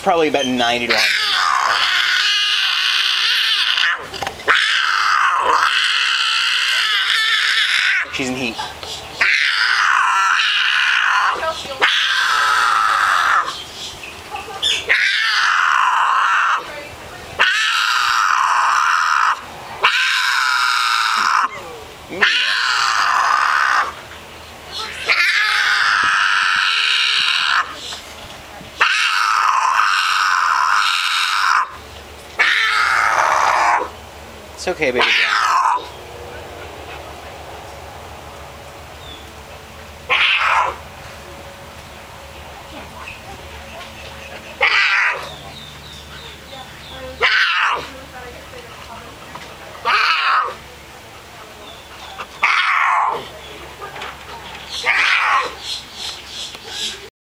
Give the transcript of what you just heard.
probably about 90 to 100. She's in heat. It's okay, baby girl.